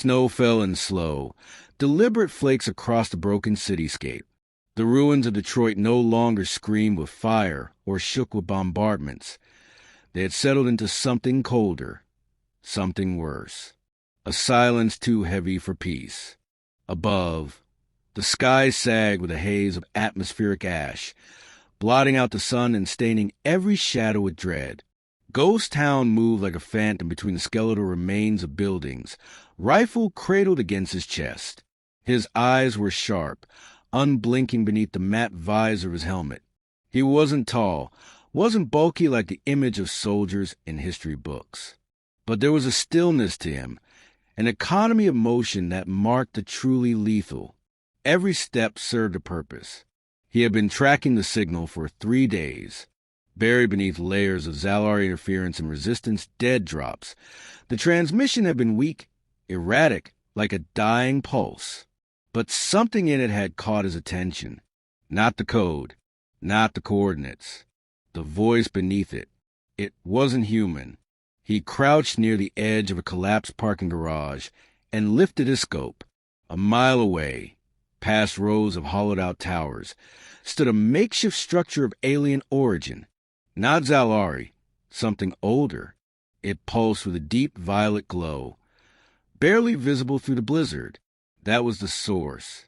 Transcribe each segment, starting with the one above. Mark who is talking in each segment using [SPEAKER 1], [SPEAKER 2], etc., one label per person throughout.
[SPEAKER 1] Snow fell in slow, deliberate flakes across the broken cityscape. The ruins of Detroit no longer screamed with fire or shook with bombardments. They had settled into something colder, something worse. A silence too heavy for peace. Above, the sky sagged with a haze of atmospheric ash, blotting out the sun and staining every shadow with dread. Ghost Town moved like a phantom between the skeletal remains of buildings, rifle cradled against his chest. His eyes were sharp, unblinking beneath the matte visor of his helmet. He wasn't tall, wasn't bulky like the image of soldiers in history books. But there was a stillness to him, an economy of motion that marked the truly lethal. Every step served a purpose. He had been tracking the signal for 3 days. Buried beneath layers of Zalari interference and resistance dead drops, the transmission had been weak, erratic, like a dying pulse. But something in it had caught his attention. Not the code, not the coordinates. The voice beneath it. It wasn't human. He crouched near the edge of a collapsed parking garage and lifted his scope. A mile away, past rows of hollowed-out towers, stood a makeshift structure of alien origin. Not Zalari, something older. It pulsed with a deep violet glow, barely visible through the blizzard. That was the source,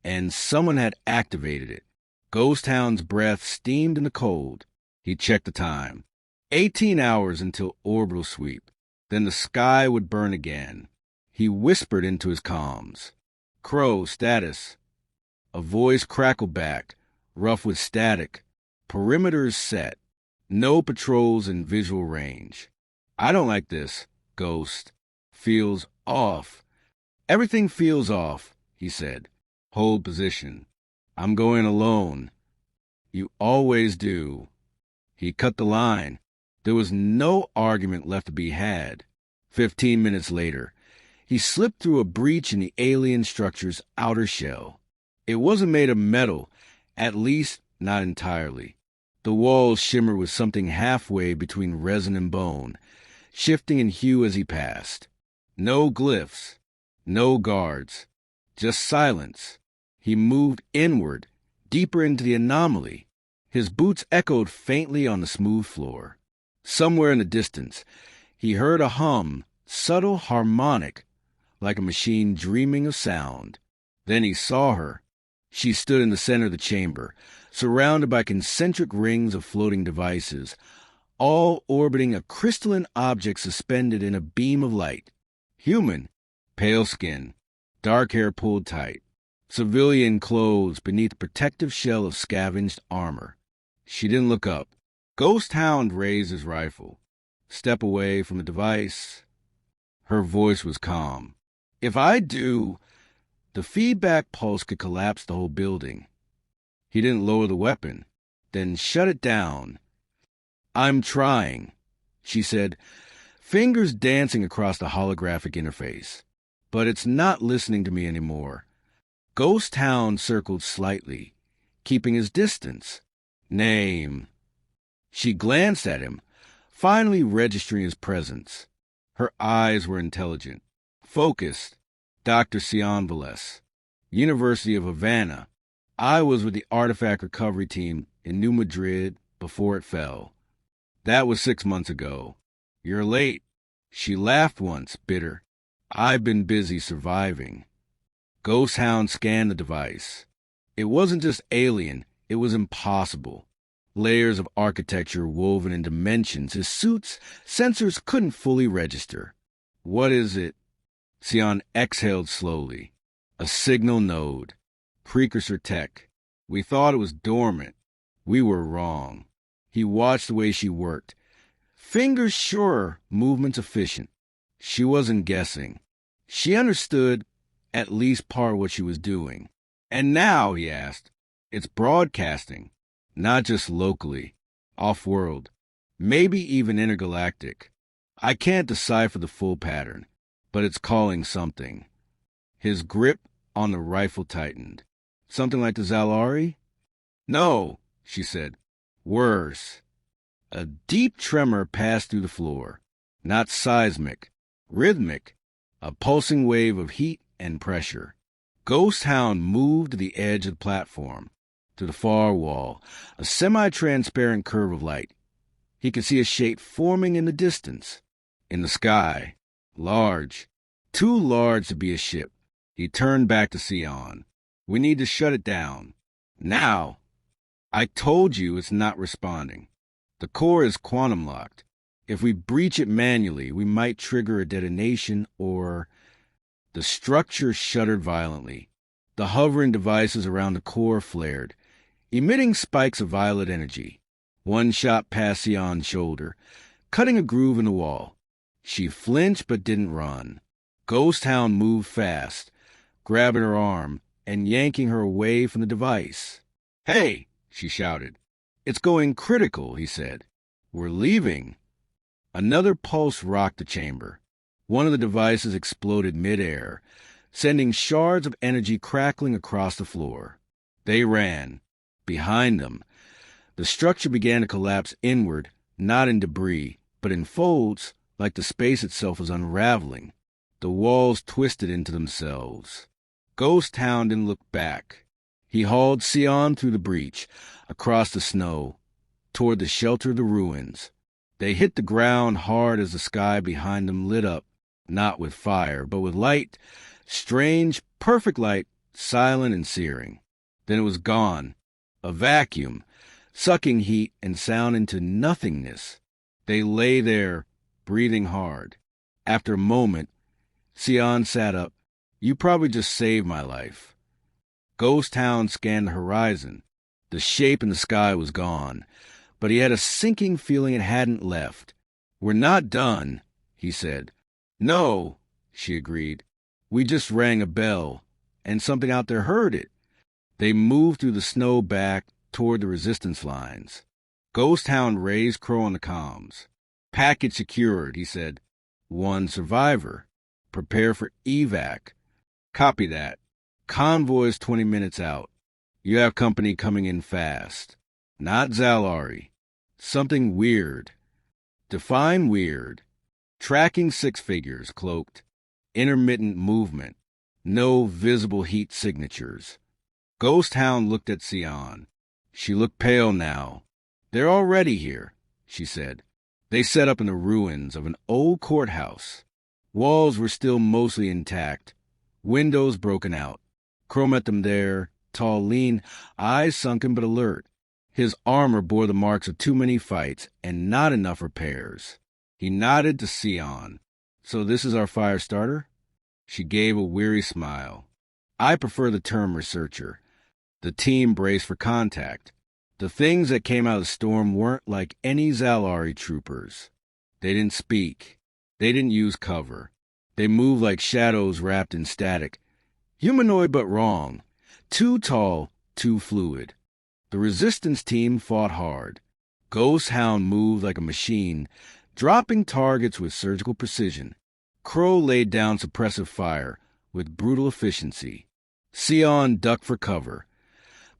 [SPEAKER 1] and someone had activated it. Ghost Town's breath steamed in the cold. He checked the time. 18 hours until orbital sweep. Then the sky would burn again. He whispered into his comms. "Crow, status." A voice crackled back, rough with static. Perimeters set. No patrols in visual range. "I don't like this, Ghost. Feels off." "Everything feels off," he said. "Hold position. I'm going alone." "You always do." He cut the line. There was no argument left to be had. 15 minutes later, he slipped through a breach in the alien structure's outer shell. It wasn't made of metal, at least not entirely. The walls shimmered with something halfway between resin and bone, shifting in hue as he passed. No glyphs, no guards, just silence. He moved inward, deeper into the anomaly. His boots echoed faintly on the smooth floor. Somewhere in the distance, he heard a hum, subtle, harmonic, like a machine dreaming of sound. Then he saw her. She stood in the center of the chamber, surrounded by concentric rings of floating devices, all orbiting a crystalline object suspended in a beam of light. Human, pale skin, dark hair pulled tight, civilian clothes beneath a protective shell of scavenged armor. She didn't look up. Ghost Hound raised his rifle. Step away from the device. Her voice was calm. "If I do..." The feedback pulse could collapse the whole building. He didn't lower the weapon, then shut it down. "I'm trying," she said, fingers dancing across the holographic interface. "But it's not listening to me anymore." Ghost Hound circled slightly, keeping his distance. "Name." She glanced at him, finally registering his presence. Her eyes were intelligent, focused. "Dr. Sionveles, University of Havana. I was with the artifact recovery team in New Madrid before it fell. That was 6 months ago. You're late." She laughed once, bitter. "I've been busy surviving." Ghost Hound scanned the device. It wasn't just alien, it was impossible. Layers of architecture woven in dimensions his suit's sensors couldn't fully register. "What is it?" Sion exhaled slowly. "A signal node. Precursor tech. We thought it was dormant. We were wrong." He watched the way she worked. Fingers sure, movements efficient. She wasn't guessing. She understood at least part of what she was doing. "And now," he asked, "it's broadcasting. Not just locally. Off-world. Maybe even intergalactic. I can't decipher the full pattern, but it's calling something." His grip on the rifle tightened. "Something like the Zalari?" "No," she said. "Worse." A deep tremor passed through the floor. Not seismic. Rhythmic. a pulsing wave of heat and pressure. Ghost Hound moved to the edge of the platform, to the far wall, a semi-transparent curve of light. He could see a shape forming in the distance, in the sky, large, too large to be a ship. He turned back to Sion. We need to shut it down. Now! I told you it's not responding. The core is quantum locked. If we breach it manually, we might trigger a detonation or... The structure shuddered violently. The hovering devices around the core flared, emitting spikes of violet energy. One shot past Sion's shoulder, cutting a groove in the wall. She flinched but didn't run. Ghost Hound moved fast, grabbing her arm and yanking her away from the device. "Hey!" she shouted. "It's going critical," he said. "We're leaving." Another pulse rocked the chamber. One of the devices exploded midair, sending shards of energy crackling across the floor. They ran. Behind them, the structure began to collapse inward, not in debris, but in folds, like the space itself was unraveling. The walls twisted into themselves. Ghost Hound didn't look back. He hauled Sion through the breach, across the snow, toward the shelter of the ruins. They hit the ground hard as the sky behind them lit up, not with fire, but with light, strange, perfect light, silent and searing. Then it was gone, a vacuum, sucking heat and sound into nothingness. They lay there, breathing hard. After a moment, Sion sat up. "You probably just saved my life." Ghost Hound scanned the horizon. The shape in the sky was gone, but he had a sinking feeling it hadn't left. "We're not done," he said. "No," she agreed. "We just rang a bell, and something out there heard it." They moved through the snow back toward the resistance lines. Ghost Hound raised Crow on the comms. "Package secured," he said. "One survivor. Prepare for evac." "Copy that. Convoy's 20 minutes out. You have company coming in fast. Not Zalari. Something weird." "Define weird." "Tracking 6 figures, cloaked. Intermittent movement. No visible heat signatures." Ghost Hound looked at Sion. She looked pale now. "They're already here," she said. They set up in the ruins of an old courthouse. Walls were still mostly intact, windows broken out. Crow met them there, tall, lean, eyes sunken but alert. His armor bore the marks of too many fights and not enough repairs. He nodded to Sion. "So this is our fire starter?" She gave a weary smile. "I prefer the term researcher." The team braced for contact. The things that came out of the storm weren't like any Zalari troopers. They didn't speak. They didn't use cover. They moved like shadows wrapped in static. Humanoid but wrong. Too tall, too fluid. The resistance team fought hard. Ghost Hound moved like a machine, dropping targets with surgical precision. Crow laid down suppressive fire with brutal efficiency. Sion ducked for cover,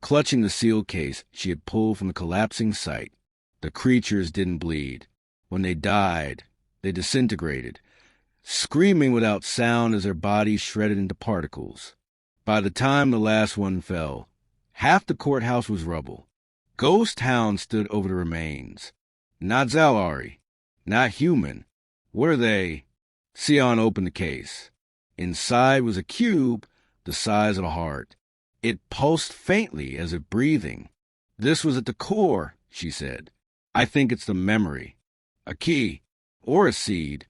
[SPEAKER 1] clutching the sealed case she had pulled from the collapsing site. The creatures didn't bleed. When they died, they disintegrated, screaming without sound as their bodies shredded into particles. By the time the last one fell, half the courthouse was rubble. Ghost Hound stood over the remains. "Not Zalari. Not human. What are they?" Sion opened the case. Inside was a cube the size of a heart. It pulsed faintly as if breathing. "This was at the core," she said. "I think it's the memory. A key. Or a seed."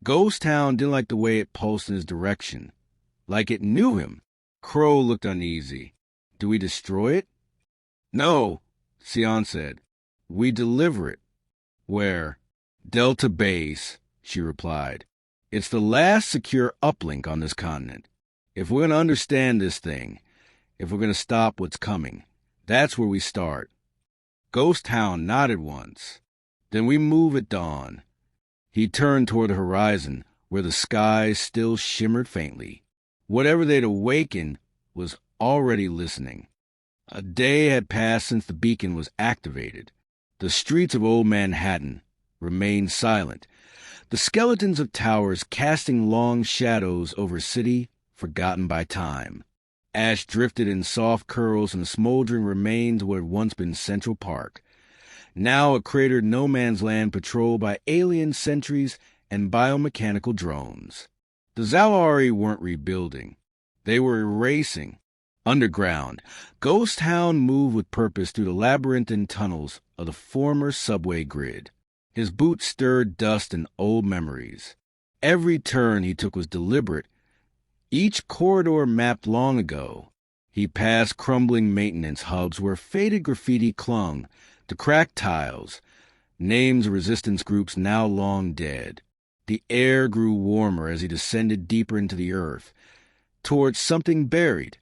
[SPEAKER 1] Ghost Hound didn't like the way it pulsed in his direction. Like it knew him. Crow looked uneasy. "Do we destroy it?" "No," Sion said. "We deliver it." "Where?" "Delta Base," she replied. "It's the last secure uplink on this continent. If we're going to understand this thing, if we're going to stop what's coming, that's where we start." Ghost Hound nodded once. "Then we move at dawn." He turned toward the horizon, where the sky still shimmered faintly. Whatever they'd awakened was already listening. A day had passed since the beacon was activated. The streets of old Manhattan remained silent. The skeletons of towers casting long shadows over a city forgotten by time. Ash drifted in soft curls from the smoldering remains of what had once been Central Park. Now a cratered no-man's land patrolled by alien sentries and biomechanical drones. The Zalari weren't rebuilding. They were erasing. Underground, Ghost Hound moved with purpose through the labyrinthine tunnels of the former subway grid. His boots stirred dust and old memories. Every turn he took was deliberate, each corridor mapped long ago. He passed crumbling maintenance hubs where faded graffiti clung to cracked tiles, names of resistance groups now long dead. The air grew warmer as he descended deeper into the earth, towards something buried,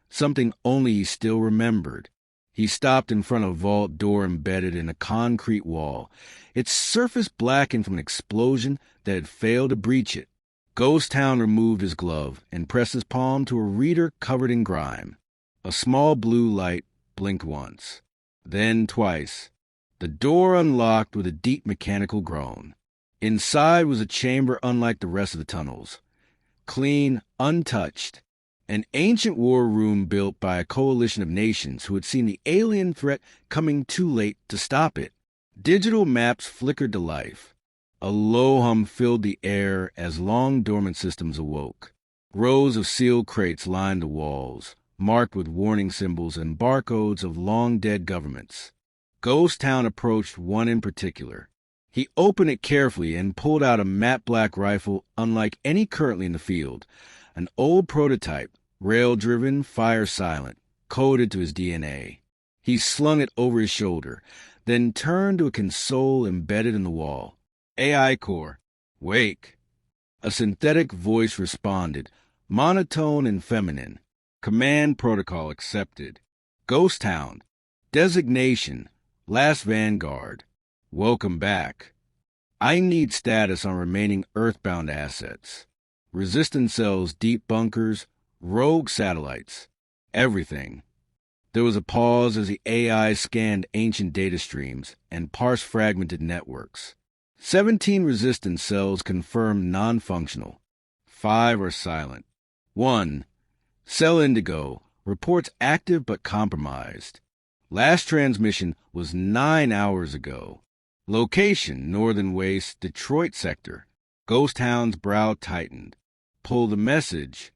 [SPEAKER 1] something only he still remembered. He stopped in front of a vault door embedded in a concrete wall, its surface blackened from an explosion that had failed to breach it. Ghost Hound removed his glove and pressed his palm to a reader covered in grime. A small blue light blinked once, then twice. The door unlocked with a deep mechanical groan. Inside was a chamber unlike the rest of the tunnels. Clean, untouched. An ancient war room built by a coalition of nations who had seen the alien threat coming too late to stop it. Digital maps flickered to life. A low hum filled the air as long-dormant systems awoke. Rows of sealed crates lined the walls, marked with warning symbols and barcodes of long-dead governments. Ghost Town approached one in particular. He opened it carefully and pulled out a matte black rifle unlike any currently in the field, an old prototype, rail-driven, fire-silent, coded to his DNA. He slung it over his shoulder, then turned to a console embedded in the wall. AI core, wake. A synthetic voice responded, monotone and feminine. Command protocol accepted. Ghost Hound. Designation, last vanguard. Welcome back. I need status on remaining Earthbound assets. Resistance cells, deep bunkers, rogue satellites. Everything. There was a pause as the AI scanned ancient data streams and parsed fragmented networks. 17 resistance cells confirmed non-functional. 5 are silent. 1. Cell Indigo reports active but compromised. Last transmission was 9 hours ago. Location, Northern Waste, Detroit sector. Ghost Hound's brow tightened. Pull the message.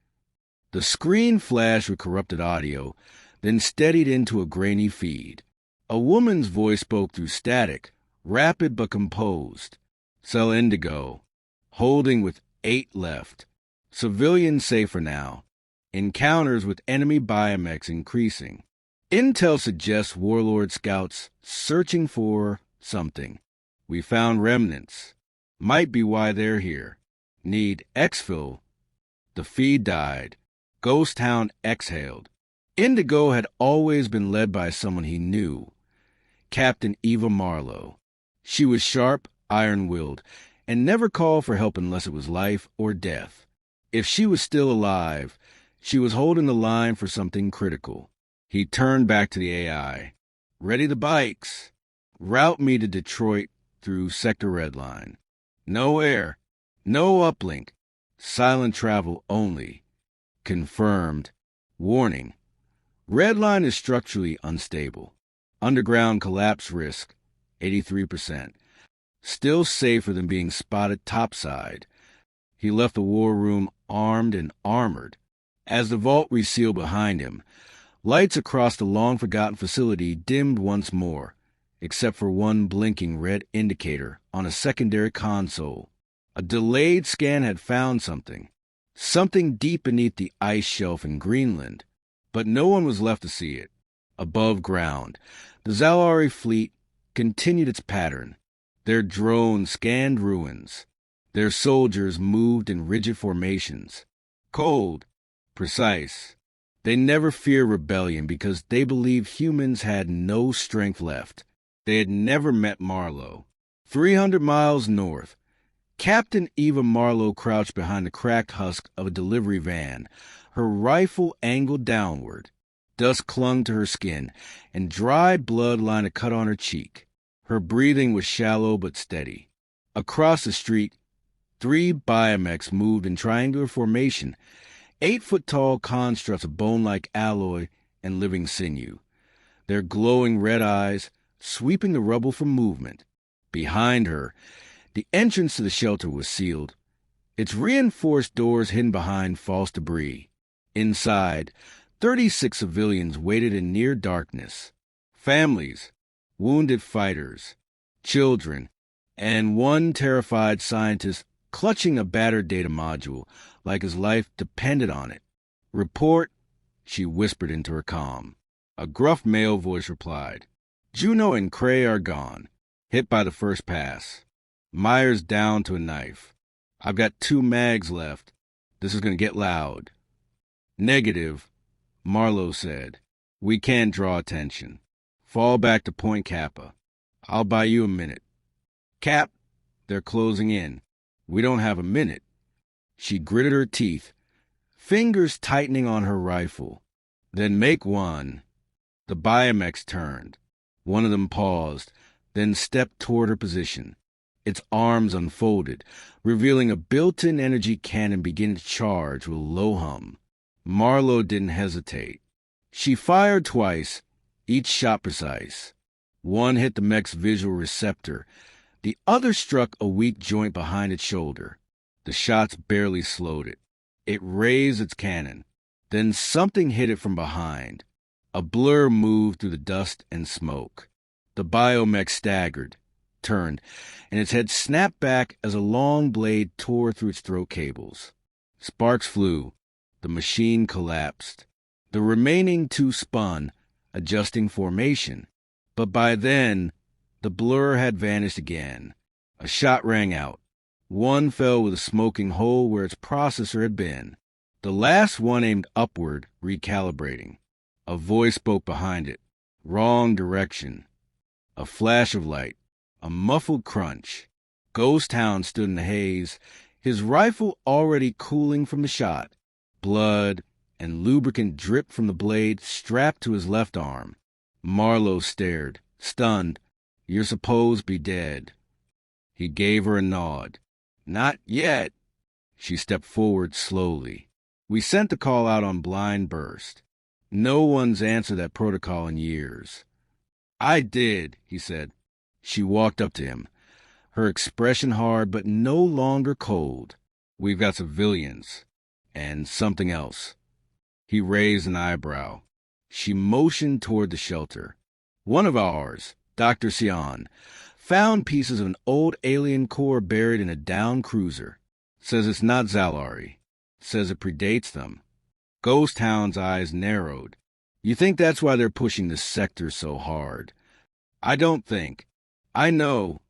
[SPEAKER 1] The screen flashed with corrupted audio, then steadied into a grainy feed. A woman's voice spoke through static, rapid but composed. Cell Indigo. Holding with 8 left. Civilians safer now. Encounters with enemy biomechs increasing. Intel suggests warlord scouts searching for something. We found remnants. Might be why they're here. Need exfil. The feed died. Ghost Hound exhaled. Indigo had always been led by someone he knew. Captain Eva Marlowe. She was sharp, iron-willed, and never called for help unless it was life or death. If she was still alive, she was holding the line for something critical. He turned back to the AI. Ready the bikes. Route me to Detroit through Sector Redline. No air. No uplink. Silent travel only. Confirmed. Warning. Redline is structurally unstable. Underground collapse risk, 83%. Still safer than being spotted topside. He left the war room armed and armored. As the vault resealed behind him, lights across the long-forgotten facility dimmed once more, except for one blinking red indicator on a secondary console. A delayed scan had found something. Something deep beneath the ice shelf in Greenland. But no one was left to see it. Above ground, the Zalari fleet continued its pattern. Their drones scanned ruins. Their soldiers moved in rigid formations. Cold, precise. They never feared rebellion because they believed humans had no strength left. They had never met Marlowe. 300 miles north, Captain Eva Marlowe crouched behind the cracked husk of a delivery van, her rifle angled downward. Dust clung to her skin, and dry blood lined a cut on her cheek. Her breathing was shallow but steady. Across the street, 3 biomechs moved in triangular formation, 8-foot-tall constructs of bone-like alloy and living sinew, their glowing red eyes sweeping the rubble from movement. Behind her, the entrance to the shelter was sealed, its reinforced doors hidden behind false debris. Inside, 36 civilians waited in near darkness. Families, wounded fighters, children, and one terrified scientist clutching a battered data module like his life depended on it. "Report," she whispered into her comm. A gruff male voice replied. "Juno and Cray are gone, hit by the first pass. Myers down to a knife. I've got 2 mags left. This is going to get loud." "Negative," Marlowe said. "We can't draw attention. Fall back to Point Kappa. I'll buy you a minute." "Cap, they're closing in. We don't have a minute." She gritted her teeth, fingers tightening on her rifle. "Then make one." The biomechs turned. One of them paused, then stepped toward her position. Its arms unfolded, revealing a built-in energy cannon beginning to charge with a low hum. Marlowe didn't hesitate. She fired twice, each shot precise. One hit the mech's visual receptor. The other struck a weak joint behind its shoulder. The shots barely slowed it. It raised its cannon. Then something hit it from behind. A blur moved through the dust and smoke. The biomech staggered, turned, and its head snapped back as a long blade tore through its throat cables. Sparks flew. The machine collapsed. The remaining 2 spun, adjusting formation. But by then, the blur had vanished again. A shot rang out. One fell with a smoking hole where its processor had been. The last one aimed upward, recalibrating. A voice spoke behind it. Wrong direction. A flash of light. A muffled crunch. Ghost Town stood in the haze, his rifle already cooling from the shot. Blood and lubricant dripped from the blade strapped to his left arm. Marlowe stared, stunned. "You're supposed to be dead." He gave her a nod. "Not yet." She stepped forward slowly. "We sent the call out on blind burst. No one's answered that protocol in years." "I did," he said. She walked up to him, her expression hard but no longer cold. "We've got civilians. And something else." He raised an eyebrow. She motioned toward the shelter. "One of ours, Dr. Sion, found pieces of an old alien core buried in a downed cruiser. Says it's not Zalari. Says it predates them." Ghost Town's eyes narrowed. "You think that's why they're pushing this sector so hard?" "I don't think. I know."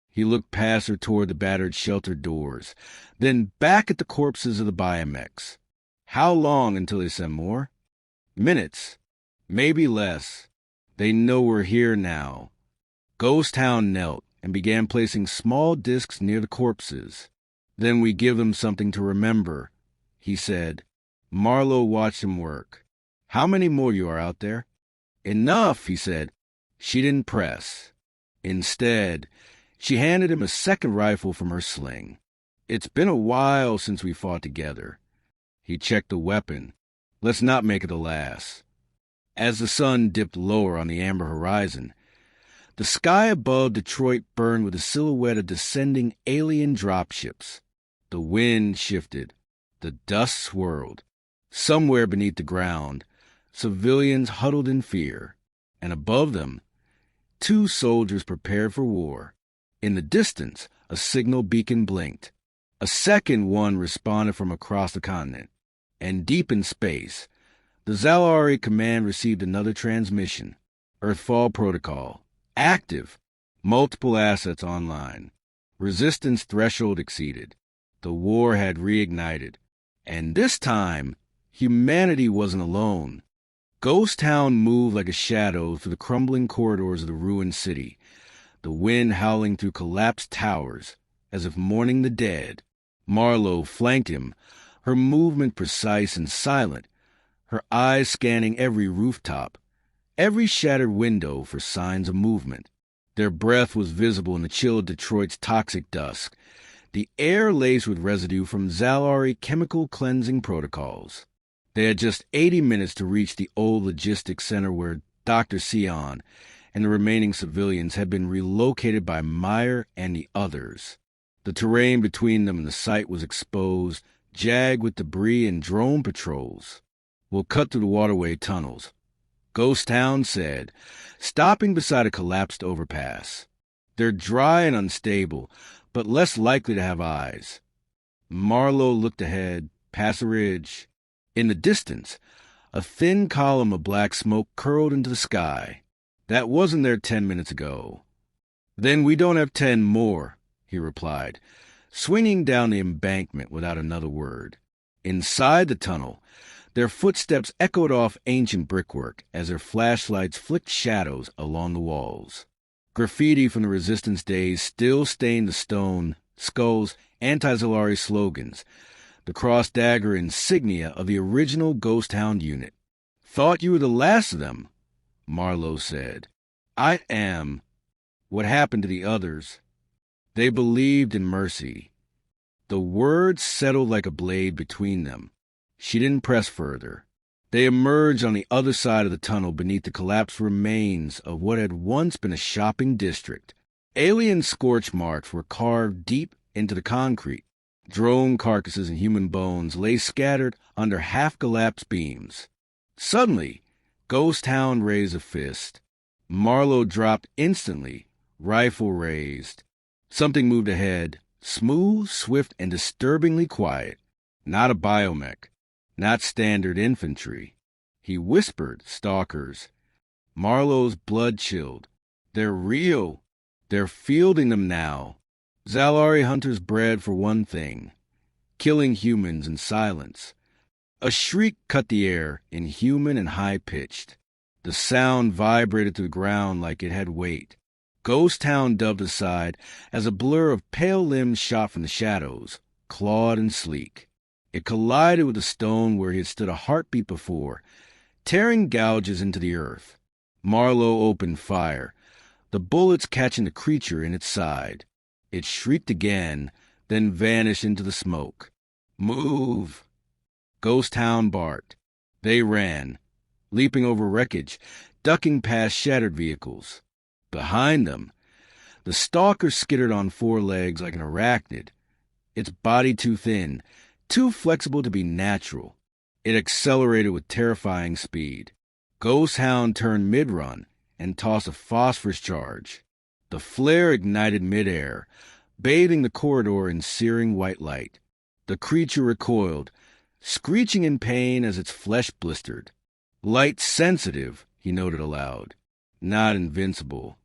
[SPEAKER 1] He looked past her toward the battered shelter doors, then back at the corpses of the biomechs. "How long until they send more?" "Minutes. Maybe less. They know we're here now." Ghost Town knelt and began placing small discs near the corpses. "Then we give them something to remember," he said. Marlowe watched him work. "How many more you are out there?" "Enough," he said. She didn't press. Instead, she handed him a second rifle from her sling. "It's been a while since we fought together." He checked the weapon. "Let's not make it the last." As the sun dipped lower on the amber horizon, the sky above Detroit burned with a silhouette of descending alien dropships. The wind shifted. The dust swirled. Somewhere beneath the ground, civilians huddled in fear. And above them, 2 soldiers prepared for war. In the distance, a signal beacon blinked. A second one responded from across the continent. And deep in space, the Zalari command received another transmission. Earthfall protocol. Active. Multiple assets online. Resistance threshold exceeded. The war had reignited. And this time, humanity wasn't alone. Ghost Town moved like a shadow through the crumbling corridors of the ruined city, the wind howling through collapsed towers, as if mourning the dead. Marlowe flanked him, her movement precise and silent, her eyes scanning every rooftop, every shattered window for signs of movement. Their breath was visible in the chill of Detroit's toxic dusk, the air laced with residue from Zalari chemical cleansing protocols. They had just 80 minutes to reach the old logistics center where Dr. Sion and the remaining civilians had been relocated by Meyer and the others. The terrain between them and the site was exposed, jagged with debris and drone patrols. "We'll cut through the waterway tunnels," Ghost Town said, stopping beside a collapsed overpass. "They're dry and unstable, but less likely to have eyes." Marlowe looked ahead, past the ridge. In the distance, a thin column of black smoke curled into the sky. "That wasn't there 10 minutes ago." "Then we don't have 10 more," he replied, swinging down the embankment without another word. Inside the tunnel, their footsteps echoed off ancient brickwork as their flashlights flicked shadows along the walls. Graffiti from the resistance days still stained the stone, skulls, anti-Zalari slogans, the cross-dagger insignia of the original Ghost Hound unit. "Thought you were the last of them," Marlowe said. "I am. What happened to the others?" "They believed in mercy." The words settled like a blade between them. She didn't press further. They emerged on the other side of the tunnel beneath the collapsed remains of what had once been a shopping district. Alien scorch marks were carved deep into the concrete. Drone carcasses and human bones lay scattered under half-collapsed beams. Suddenly, Ghost Hound raised a fist. Marlowe dropped instantly, rifle raised. Something moved ahead, smooth, swift, and disturbingly quiet. Not a biomech. Not standard infantry. He whispered, "Stalkers." Marlowe's blood chilled. "They're real. They're fielding them now." Zalari hunters bred for one thing: killing humans in silence. A shriek cut the air, inhuman and high-pitched. The sound vibrated through the ground like it had weight. Ghost Town doved aside as a blur of pale limbs shot from the shadows, clawed and sleek. It collided with the stone where he had stood a heartbeat before, tearing gouges into the earth. Marlowe opened fire, the bullets catching the creature in its side. It shrieked again, then vanished into the smoke. "Move!" Ghost Hound barked. They ran, leaping over wreckage, ducking past shattered vehicles. Behind them, the stalker skittered on 4 legs like an arachnid, its body too thin, too flexible to be natural. It accelerated with terrifying speed. Ghost Hound turned mid-run and tossed a phosphorus charge. The flare ignited midair, bathing the corridor in searing white light. The creature recoiled, screeching in pain as its flesh blistered. "Light sensitive," he noted aloud. "Not invincible.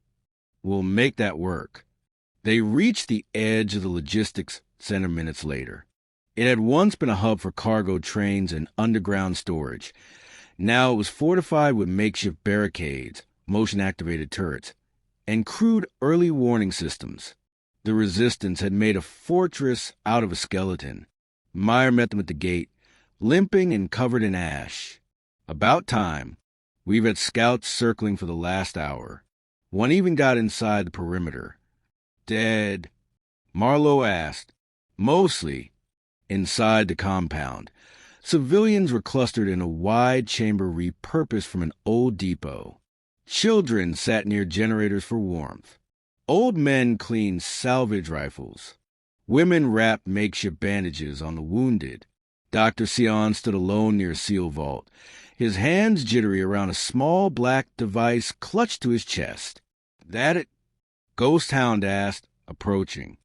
[SPEAKER 1] We'll make that work." They reached the edge of the logistics center minutes later. It had once been a hub for cargo trains and underground storage. Now it was fortified with makeshift barricades, motion-activated turrets, and crude early warning systems. The resistance had made a fortress out of a skeleton. Meyer met them at the gate, limping and covered in ash. "About time. We've had scouts circling for the last hour. One even got inside the perimeter." "Dead?" Marlowe asked. "Mostly." Inside the compound, civilians were clustered in a wide chamber repurposed from an old depot. Children sat near generators for warmth. Old men cleaned salvage rifles. Women wrapped makeshift bandages on the wounded. Dr. Sion stood alone near a seal vault, his hands jittery around a small black device clutched to his chest. "That it?" Ghost Hound asked, approaching.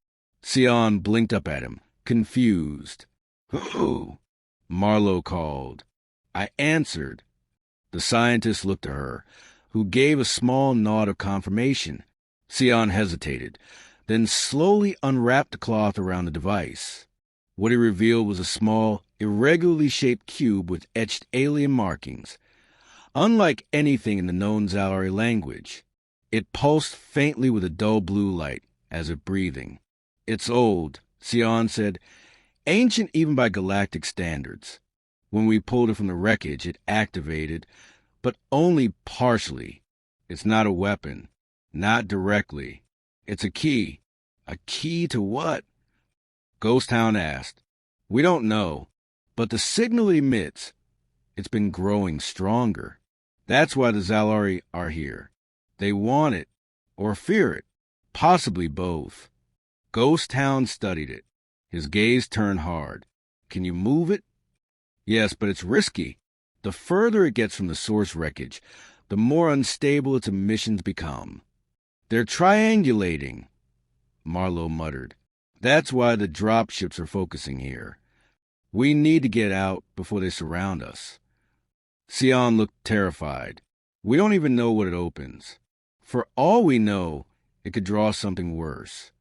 [SPEAKER 1] Sion blinked up at him, confused. "Who?" Marlowe called. I answered. The scientist looked at her, who gave a small nod of confirmation. Sion hesitated, then slowly unwrapped the cloth around the device. What he revealed was a small, irregularly shaped cube with etched alien markings. Unlike anything in the known Zalari language, it pulsed faintly with a dull blue light, as if breathing. "It's old," Sion said, "ancient even by galactic standards. When we pulled it from the wreckage, it activated, but only partially. It's not a weapon. Not directly. It's a key." "A key to what?" Ghost Town asked. We don't know, but the signal it emits, it's been growing stronger. That's why the Zalari are here. They want it, or fear it, possibly both. Ghost Town studied it. His gaze turned hard. Can you move it? Yes, but it's risky. The further it gets from the source wreckage, the more unstable its emissions become. They're triangulating, Marlowe muttered. That's why the dropships are focusing here. We need to get out before they surround us. Sion looked terrified. We don't even know what it opens. For all we know, it could draw something worse.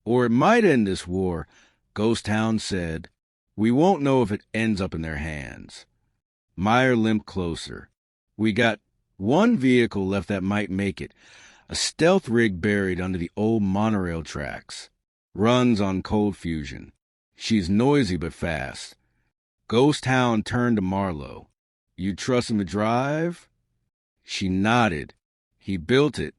[SPEAKER 1] Or it might end this war, Ghost Town said. We won't know if it ends up in their hands. Meyer limped closer. We got one vehicle left that might make it, a stealth rig buried under the old monorail tracks. Runs on cold fusion. She's noisy but fast. Ghost Town turned to Marlowe. You trust him to drive? She nodded. He built it.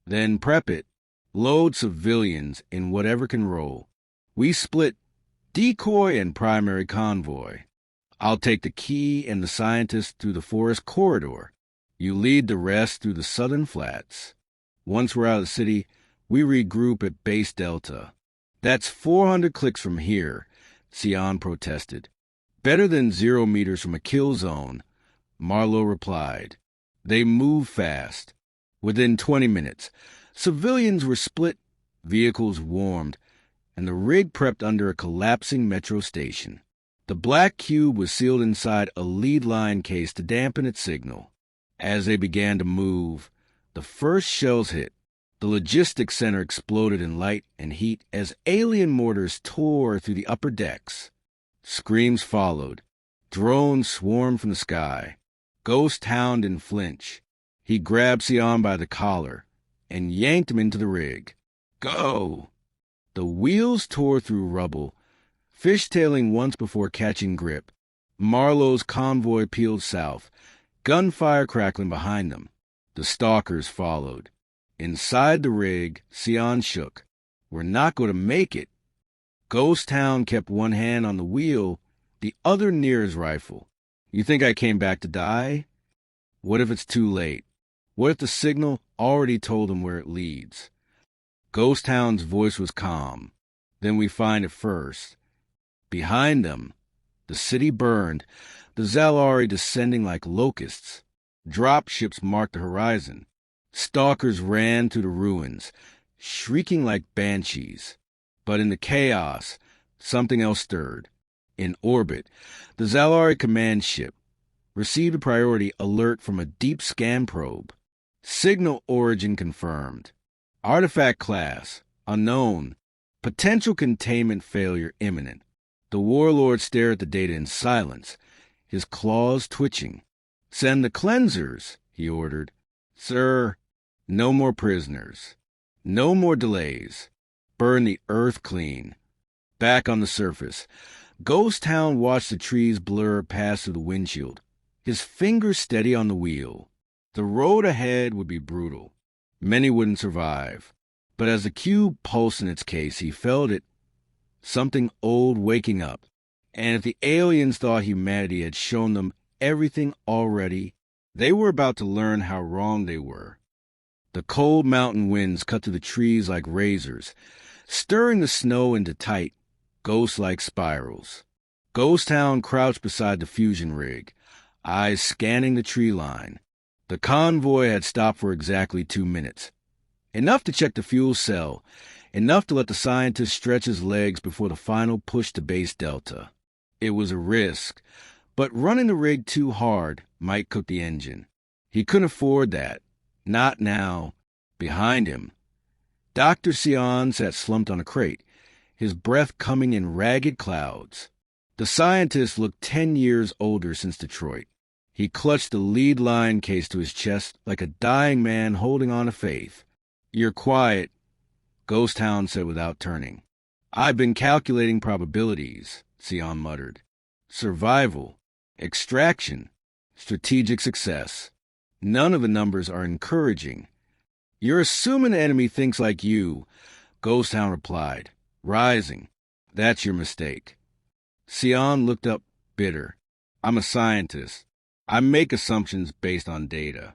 [SPEAKER 1] Then prep it. Load civilians in whatever can roll. We split decoy and primary convoy. I'll take the key and the scientist through the forest corridor. You lead the rest through the southern flats. Once we're out of the city, we regroup at Base Delta. That's 400 clicks from here, Sion protested. Better than 0 meters from a kill zone, Marlowe replied. They move fast. Within 20 minutes, civilians were split, vehicles warmed, and the rig prepped under a collapsing metro station. The black cube was sealed inside a lead line case to dampen its signal. As they began to move, the first shells hit. The logistics center exploded in light and heat as alien mortars tore through the upper decks. Screams followed. Drones swarmed from the sky. Ghost Town didn't flinch. He grabbed Sion by the collar and yanked him into the rig. Go! The wheels tore through rubble, fishtailing once before catching grip. Marlowe's convoy peeled south, gunfire crackling behind them. The stalkers followed. Inside the rig, Sion shook. We're not going to make it. Ghost Town kept one hand on the wheel, the other near his rifle. You think I came back to die? What if it's too late? What if the signal already told him where it leads? Ghost Town's voice was calm. Then we find it first. Behind them, the city burned, the Zalari descending like locusts. Drop ships marked the horizon. Stalkers ran through the ruins, shrieking like banshees. But in the chaos, something else stirred. In orbit, the Zalari command ship received a priority alert from a deep scan probe. Signal origin confirmed. Artifact class, unknown. Potential containment failure imminent. The warlord stared at the data in silence, his claws twitching. Send the cleansers, he ordered. Sir, no more prisoners. No more delays. Burn the earth clean. Back on the surface, Ghost Town watched the trees blur past through the windshield, his fingers steady on the wheel. The road ahead would be brutal. Many wouldn't survive. But as the cube pulsed in its case, he felt it. Something old waking up. And if the aliens thought humanity had shown them everything already, they were about to learn how wrong they were. The cold mountain winds cut through the trees like razors, stirring the snow into tight, ghost-like spirals. Ghost Town crouched beside the fusion rig, eyes scanning the tree line. The convoy had stopped for exactly 2 minutes. Enough to check the fuel cell, enough to let the scientist stretch his legs before the final push to Base Delta. It was a risk, but running the rig too hard might cook the engine. He couldn't afford that. Not now. Behind him, Dr. Sion sat slumped on a crate, his breath coming in ragged clouds. The scientist looked 10 years older since Detroit. He clutched the lead line case to his chest like a dying man holding on to faith. You're quiet, Ghost Town said without turning. I've been calculating probabilities, Sion muttered. Survival, extraction, strategic success. None of the numbers are encouraging. You're assuming the enemy thinks like you, Ghost Town replied, rising. That's your mistake. Sion looked up, bitter. I'm a scientist. I make assumptions based on data.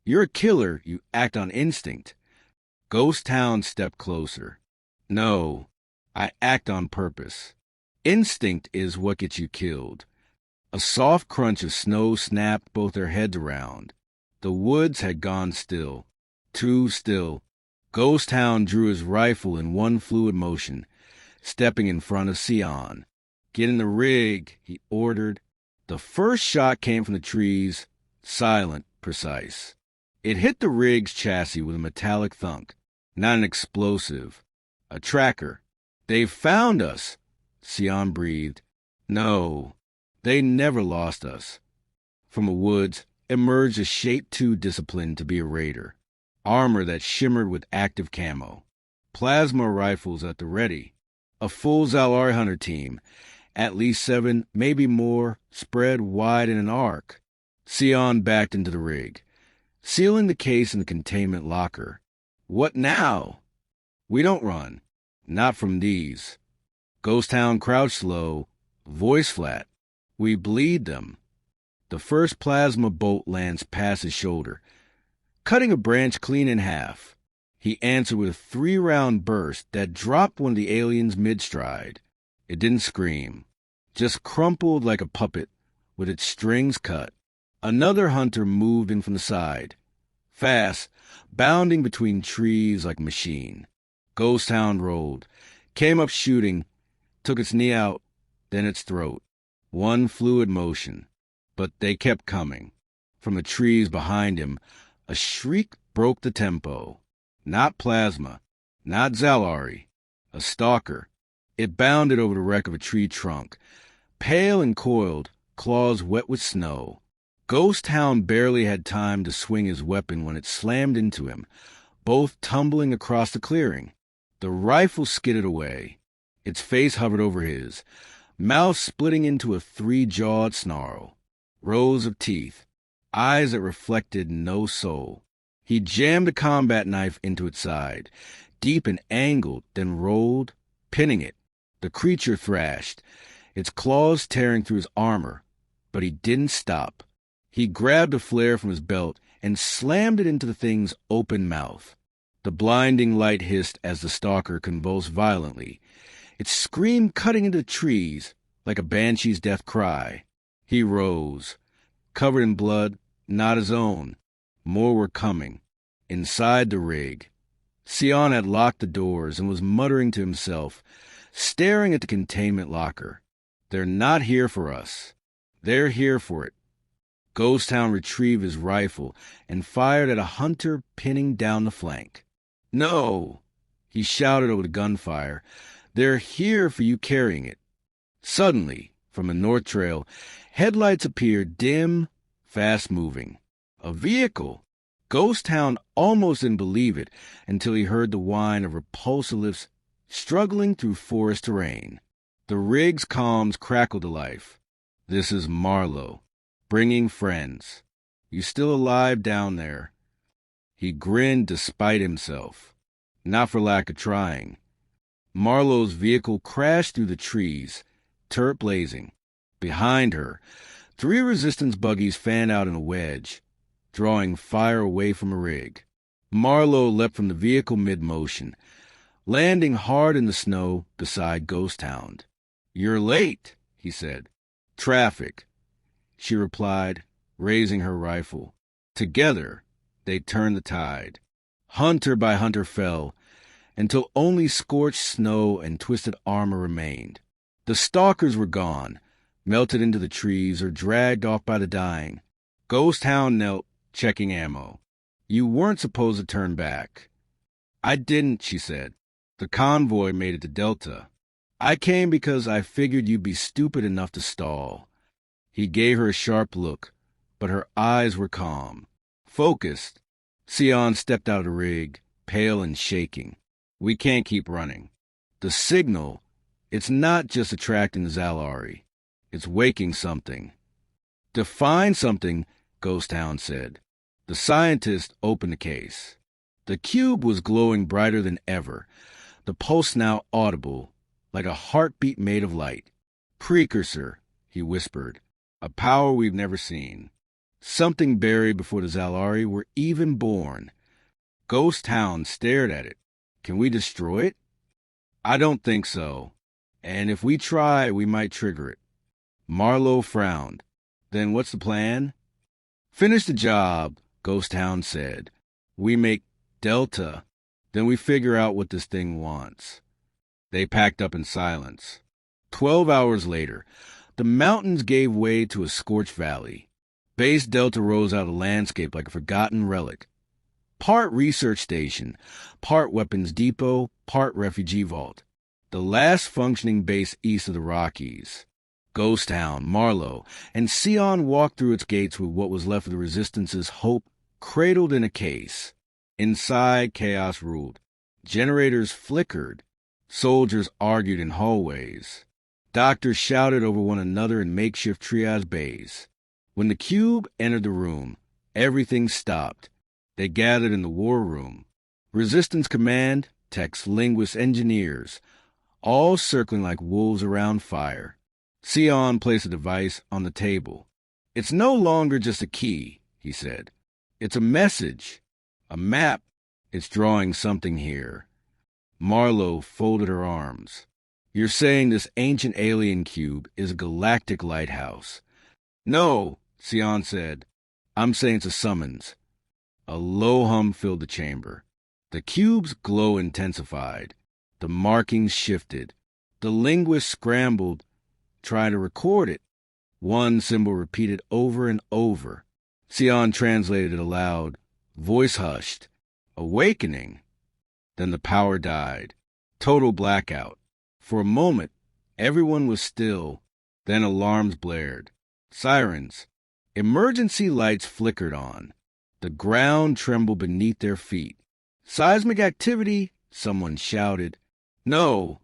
[SPEAKER 1] You're a killer. You act on instinct. Ghost Town stepped closer. No, I act on purpose. Instinct is what gets you killed. A soft crunch of snow snapped both their heads around. The woods had gone still. Too still. Ghost Town drew his rifle in one fluid motion, stepping in front of Sion. Get in the rig, he ordered. The first shot came from the trees, silent, precise. It hit the rig's chassis with a metallic thunk, not an explosive. A tracker. They've found us, Sion breathed. No, they never lost us. From the woods emerged a shape too disciplined to be a raider. Armor that shimmered with active camo. Plasma rifles at the ready. A full Zalari hunter team. At least 7, maybe more, spread wide in an arc. Sion backed into the rig, sealing the case in the containment locker. What now? We don't run. Not from these. Ghost Town crouched low, voice flat. We bleed them. The first plasma bolt lands past his shoulder, cutting a branch clean in half. He answered with a 3-round burst that dropped one of the aliens mid-stride. It didn't scream, just crumpled like a puppet with its strings cut. Another hunter moved in from the side, fast, bounding between trees like a machine. Ghost Town rolled, came up shooting, took its knee out, then its throat. One fluid motion, but they kept coming. From the trees behind him, a shriek broke the tempo. Not plasma, not Zalari, a stalker. It bounded over the wreck of a tree trunk, pale and coiled, claws wet with snow. Ghost Town barely had time to swing his weapon when it slammed into him, both tumbling across the clearing. The rifle skidded away. Its face hovered over his, mouth splitting into a 3-jawed snarl. Rows of teeth, eyes that reflected no soul. He jammed a combat knife into its side, deep and angled, then rolled, pinning it. The creature thrashed, its claws tearing through his armor, but he didn't stop. He grabbed a flare from his belt and slammed it into the thing's open mouth. The blinding light hissed as the stalker convulsed violently, its scream cutting into the trees like a banshee's death cry. He rose, covered in blood, not his own. More were coming. Inside the rig, Sion had locked the doors and was muttering to himself, staring at the containment locker. They're not here for us. They're here for it. Ghost Town retrieved his rifle and fired at a hunter pinning down the flank. No, he shouted over the gunfire. They're here for you carrying it. Suddenly, from the north trail, headlights appeared, dim, fast-moving. A vehicle. Ghost Town almost didn't believe it until he heard the whine of repulsor lifts struggling through forest terrain. The rig's comms crackled to life. This is Marlowe, bringing friends. You still alive down there? He grinned despite himself, not for lack of trying. Marlowe's vehicle crashed through the trees, turret blazing. Behind her, 3 resistance buggies fanned out in a wedge, drawing fire away from a rig. Marlowe leapt from the vehicle mid-motion, landing hard in the snow beside Ghost Town. You're late, he said. Traffic, she replied, raising her rifle. Together, they turned the tide. Hunter by hunter fell, until only scorched snow and twisted armor remained. The stalkers were gone, melted into the trees or dragged off by the dying. Ghost Town knelt, checking ammo. You weren't supposed to turn back. I didn't, she said. The convoy made it to Delta. I came because I figured you'd be stupid enough to stall. He gave her a sharp look, but her eyes were calm, focused. Sion stepped out of the rig, pale and shaking. We can't keep running. The signal, it's not just attracting the Zalari. It's waking something. Define something, Ghost Town said. The scientist opened the case. The cube was glowing brighter than ever, the pulse now audible, like a heartbeat made of light. Precursor, he whispered. A power we've never seen. Something buried before the Zalari were even born. Ghost Town stared at it. Can we destroy it? I don't think so. And if we try, we might trigger it. Marlowe frowned. Then what's the plan? Finish the job, Ghost Town said. We make Delta. Then we figure out what this thing wants. They packed up in silence. 12 hours later, the mountains gave way to a scorched valley. Base Delta rose out of the landscape like a forgotten relic. Part research station, part weapons depot, part refugee vault. The last functioning base east of the Rockies. Ghost Town, Marlowe, and Sion walked through its gates with what was left of the Resistance's hope cradled in a case. Inside, chaos ruled. Generators flickered. Soldiers argued in hallways. Doctors shouted over one another in makeshift triage bays. When the cube entered the room, everything stopped. They gathered in the war room. Resistance command, techs, linguists, engineers, all circling like wolves around fire. Sion placed a device on the table. It's no longer just a key, he said. It's a message, a map. It's drawing something here. Marlowe folded her arms. You're saying this ancient alien cube is a galactic lighthouse? No, Sion said. I'm saying it's a summons. A low hum filled the chamber. The cube's glow intensified. The markings shifted. The linguist scrambled, trying to record it. One symbol repeated over and over. Sion translated it aloud. Voice hushed. Awakening. Then the power died. Total blackout. For a moment, everyone was still. Then alarms blared. Sirens. Emergency lights flickered on. The ground trembled beneath their feet. Seismic activity, someone shouted. No,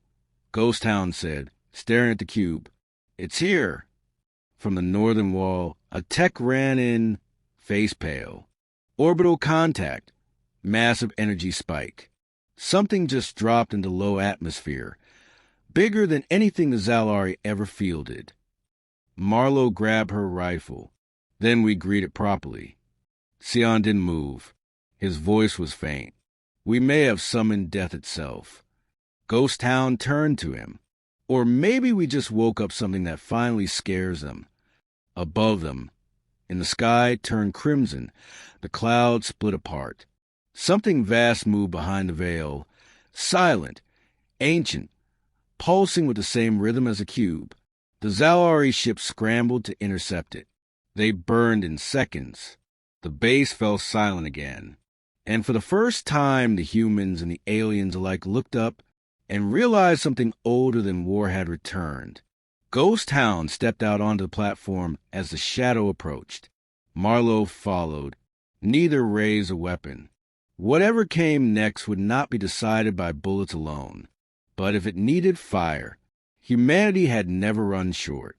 [SPEAKER 1] Ghost Town said, staring at the cube. It's here. From the northern wall, a tech ran in, face pale. Orbital contact. Massive energy spike. Something just dropped into low atmosphere. Bigger than anything the Zalari ever fielded. Marlowe grabbed her rifle. Then we greeted properly. Sion didn't move. His voice was faint. We may have summoned death itself. Ghost Town turned to him. Or maybe we just woke up something that finally scares them. Above them, in the sky turned crimson. The clouds split apart. Something vast moved behind the veil. Silent, ancient, pulsing with the same rhythm as a cube. The Zalari ship scrambled to intercept it. They burned in seconds. The base fell silent again. And for the first time, the humans and the aliens alike looked up and realized something older than war had returned. Ghost Town stepped out onto the platform as the shadow approached. Marlowe followed. Neither raised a weapon. Whatever came next would not be decided by bullets alone. But if it needed fire, humanity had never run short.